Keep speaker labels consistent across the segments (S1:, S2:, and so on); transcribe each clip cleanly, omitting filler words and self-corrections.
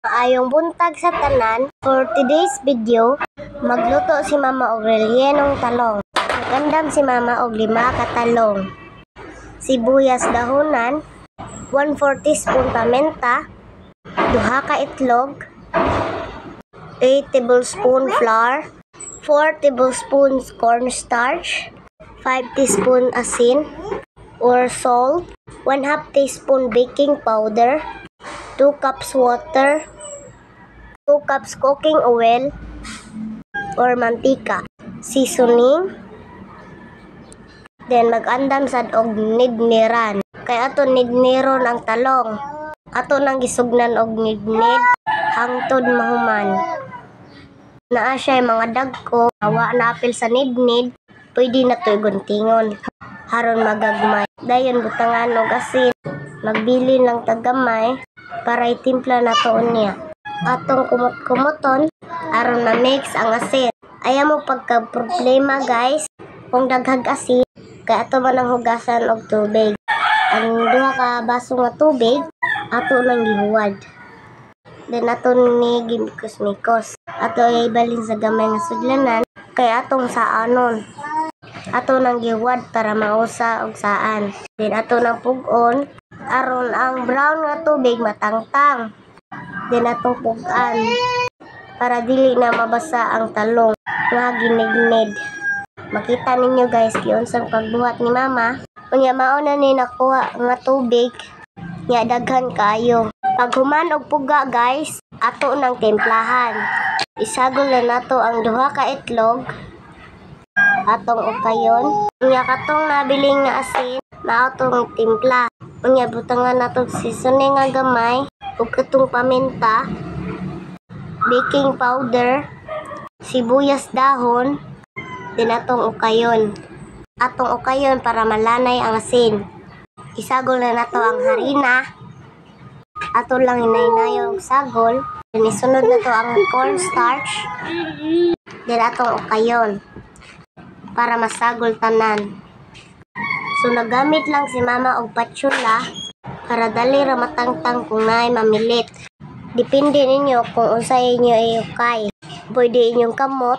S1: Maayong buntag sa tanan. For today's video, magluto si Mama og rellenong talong. Nagandam si Mama og 5 ka talong. Sibuyas dahonan, 1/4 teaspoon paminta, 2 ka itlog, 8 tablespoon flour, 4 tablespoons cornstarch, 5 teaspoon asin or salt, 1/2 teaspoon baking powder, 2 cups water, 2 cups cooking oil or mantika, seasoning, then mag-andam sad og nidniran. Kay ato nidniron ang talong. Ato nang gisugnan og nidnid hangtod mahuman. Naa siya mga dagko, awa na apil sa nidnid, pwede na to iguntingon haron magagmay. Dayon butangan og asin, magbilin lang tagamay para itimpla na to niya. Atong kumot-kumoton aron ma-mix ang asin. Ayaw mo pagka-problema guys kung daghag asin, kay ato man ang hugasan og tubig. Ang 2 ka baso nga tubig ato nang gihuwad. Then ato ni gimikos-mikos. Ato ibalin sa gamay nga sudlanan kay atong saanon. Ato nang gihuwad para mausa og saan. Then ato nang pug-on aron ang brown nga tubig matangtang. Then atong pug-an para dili na mabasa ang talong nga ginignid. Makita ninyo guys kiunsang pagbuhat ni Mama. Unya mao na ni nakuha nga tubig nya daghan kaayo. Pag human og puga guys, ato nang timplahan. Isagol na nato ang 2 ka itlog. Atong ukayon. Unya katong nabiling nga asin, mao tong timpla. Unya butangan nato seasoning nga gamay ug katong paminta, baking powder, sibuyas dahon, din atong ukayon. Atong ukayon para malanay ang asin. Isagol na nato ang harina. Ato lang hinay-hinay ang sagol. Then isunod na to ang cornstarch. Then atong ukayon para masagol tanan. So nagamit lang si Mama og patsyula para dali ra matangtang kung naay mamilit. Depende ninyo kung unsay inyo iukay. Pwede inyong kamot.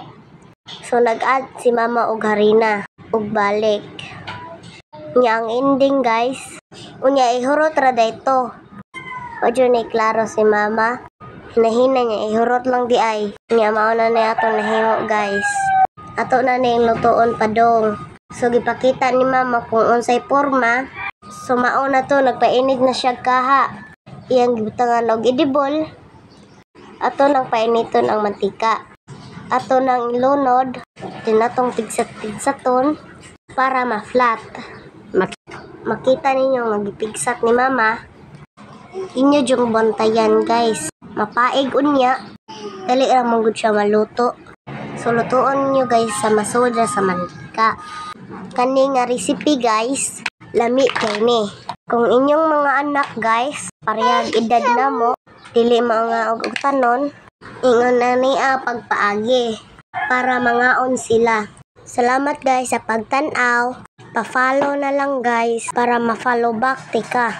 S1: So nag-add si Mama og harina ug balik. Nya ang ending guys, unya ihurot ra dayto. Ojo ni klaro si Mama. Hinahina niya ihurot lang di ay. Nya mao na ni atong nahimo guys. Ato na ning lutoon padong. So gipakita ni Mama kung unsay porma. So mao na to nagpainit na siya kaha. Iyang gibutangan og edible. Ato nang painiton ang mantika. Ato nang ilunod, din atong pigsat-pigsaton para ma-flat. Makita ninyo nga gipigsat ni Mama. Inyo jung bantayan guys. Mapaig unya, dali ra mong gud siya maluto. So lutuon niyo guys sa masoda sa mantika. Kani nga recipe guys, lami kay ni. Kung inyong mga anak guys, parehag edad na mo, dili mga og tanon, ingon na niya pagpaagi para mangaon sila. Salamat guys sa pagtan-aw. Pa-follow na lang guys para ma-follow back tika.